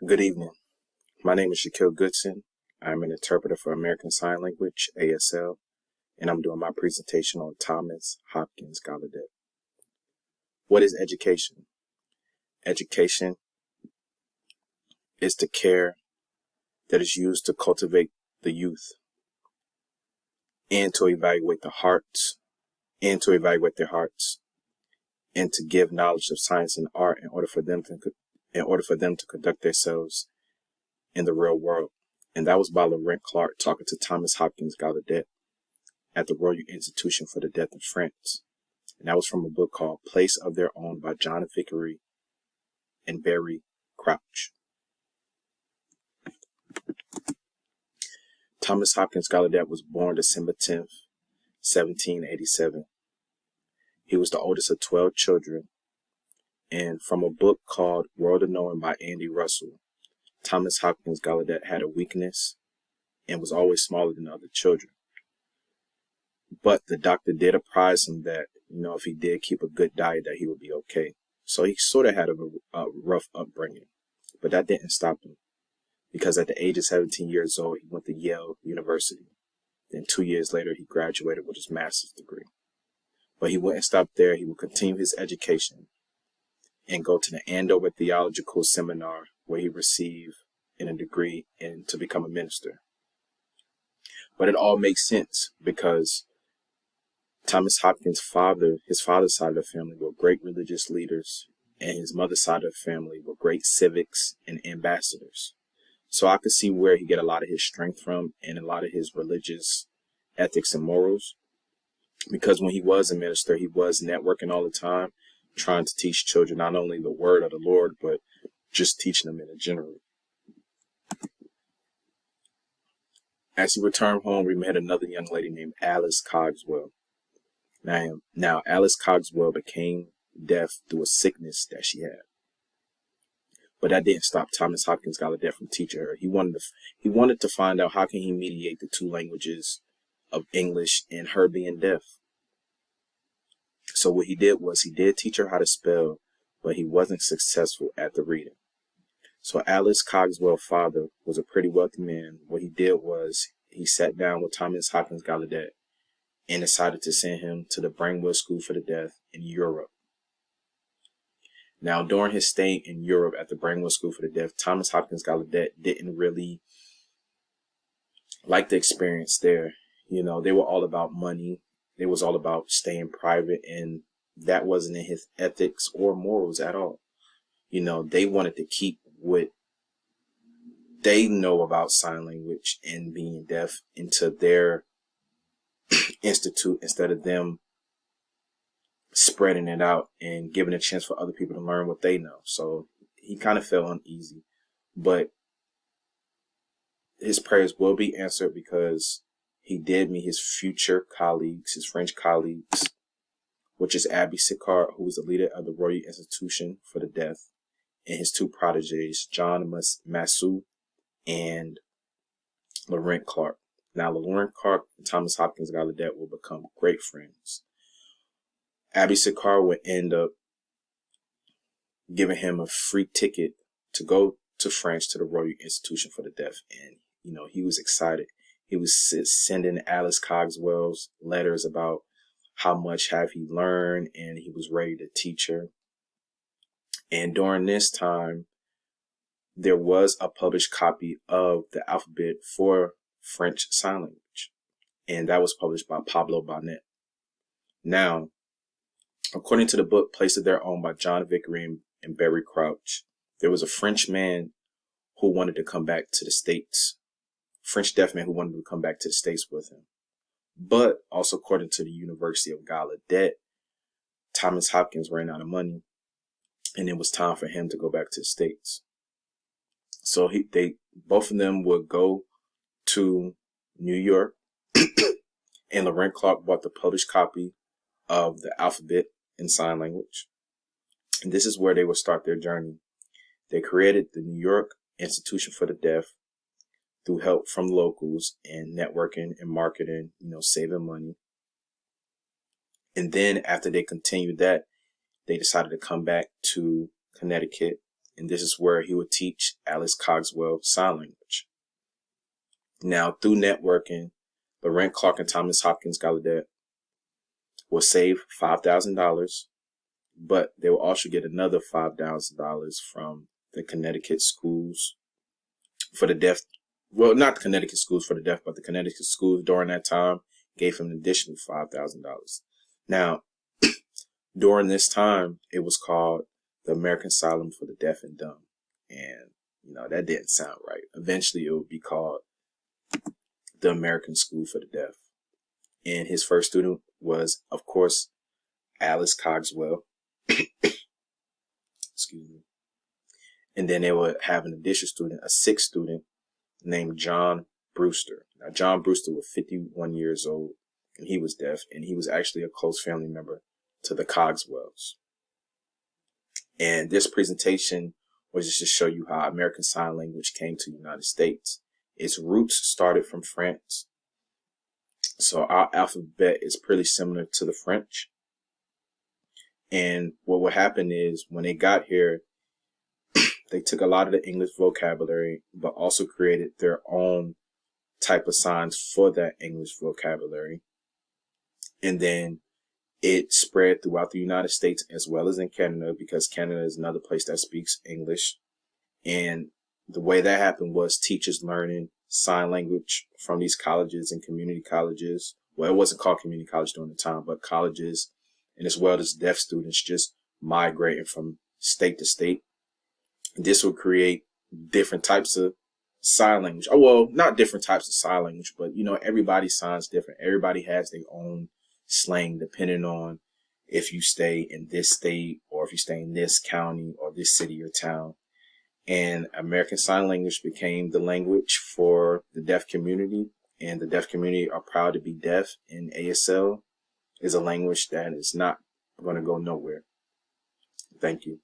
Good evening. My name is Shaquille Goodson. I'm an interpreter for American Sign Language, ASL, and I'm doing my presentation on Thomas Hopkins Gallaudet. What is education? Education is the care that is used to cultivate the youth and to evaluate their hearts, and to give knowledge of science and art in order for them to conduct themselves in the real world. And that was by Laurent Clark talking to Thomas Hopkins Gallaudet at the Royal Institution for the Deaf in France. And that was from a book called Place of Their Own by John Vickery and Barry Crouch. Thomas Hopkins Gallaudet was born December 10th, 1787. He was the oldest of 12 children. And from a book called World of Knowing by Andy Russell, Thomas Hopkins Gallaudet had a weakness and was always smaller than other children. But the doctor did apprise him that, if he did keep a good diet, that he would be okay. So he sort of had a rough upbringing, but that didn't stop him, because at the age of 17 years old, he went to Yale University. Then 2 years later, he graduated with his master's degree. But he wouldn't stop there. He would continue his education and go to the Andover Theological Seminar, where he received a degree and to become a minister. But it all makes sense because Thomas Hopkins' his father's side of the family were great religious leaders, and his mother's side of the family were great civics and ambassadors. So I could see where he get a lot of his strength from and a lot of his religious ethics and morals. Because when he was a minister, he was networking all the time, trying to teach children not only the word of the Lord, but just teaching them in general. As he returned home, we met another young lady named Alice Cogswell. Now Alice Cogswell became deaf through a sickness that she had. But that didn't stop Thomas Hopkins Gallaudet from teaching her. He wanted to find out how can he mediate the two languages of English and her being deaf. So what he did was he did teach her how to spell, but he wasn't successful at the reading. So Alice Cogswell's father was a pretty wealthy man. What he did was he sat down with Thomas Hopkins Gallaudet and decided to send him to the Brainwell School for the Deaf in Europe. Now, during his stay in Europe at the Brainwell School for the Deaf, Thomas Hopkins Gallaudet didn't really like the experience there. They were all about money. It was all about staying private, and that wasn't in his ethics or morals at all. They wanted to keep what they know about sign language and being deaf into their institute instead of them spreading it out and giving a chance for other people to learn what they know. So he kind of felt uneasy, but his prayers will be answered because he did meet his future colleagues, his French colleagues, which is Abby Sicard, who was the leader of the Royal Institution for the Deaf, and his two protégés, John Massou and Laurent Clark. Now, Laurent Clark and Thomas Hopkins Gallaudet will become great friends. Abby Sicard would end up giving him a free ticket to go to France to the Royal Institution for the Deaf. And, he was excited. He was sending Alice Cogswell's letters about how much have he learned, and he was ready to teach her. And during this time, there was a published copy of the alphabet for French Sign Language, and that was published by Pablo Bonnet. Now, according to the book Place of Their Own by John Vickery and Barry Crouch, there was a French man who wanted to come back to the States, French deaf man who wanted to come back to the States with him. But also according to the University of Gallaudet, Thomas Hopkins ran out of money, and it was time for him to go back to the States. So both of them would go to New York, and Laurent Clark bought the published copy of the alphabet in sign language. And this is where they would start their journey. They created the New York Institution for the Deaf through help from locals and networking and marketing, saving money. And then after they continued that, they decided to come back to Connecticut and this is where he would teach Alice Cogswell sign language. Now, through networking, Laurent Clark and Thomas Hopkins Gallaudet will save $5,000, but they will also get another $5,000 from the Connecticut schools for the deaf. Well, not the Connecticut schools for the deaf, but the Connecticut schools during that time gave him an additional $5,000. Now, during this time, it was called the American Asylum for the Deaf and Dumb. And, that didn't sound right. Eventually, it would be called the American School for the Deaf. And his first student was, of course, Alice Cogswell. Excuse me. And then they would have an additional student, a sixth student named John Brewster. Now, John Brewster was 51 years old, and he was deaf, and he was actually a close family member to the Cogswells. And this presentation was just to show you how American Sign Language came to the United States. Its roots started from France. So our alphabet is pretty similar to the French. And what would happen is when they got here, they took a lot of the English vocabulary, but also created their own type of signs for that English vocabulary. And then it spread throughout the United States as well as in Canada, because Canada is another place that speaks English. And the way that happened was teachers learning sign language from these colleges and community colleges. Well, it wasn't called community college during the time, but colleges, and as well as deaf students just migrating from state to state. This would create different types of sign language. Oh, well, not different types of sign language, but everybody signs different. Everybody has their own slang depending on if you stay in this state or if you stay in this county or this city or town. And American Sign Language became the language for the deaf community, and the deaf community are proud to be deaf, and ASL is a language that is not going to go nowhere. Thank you.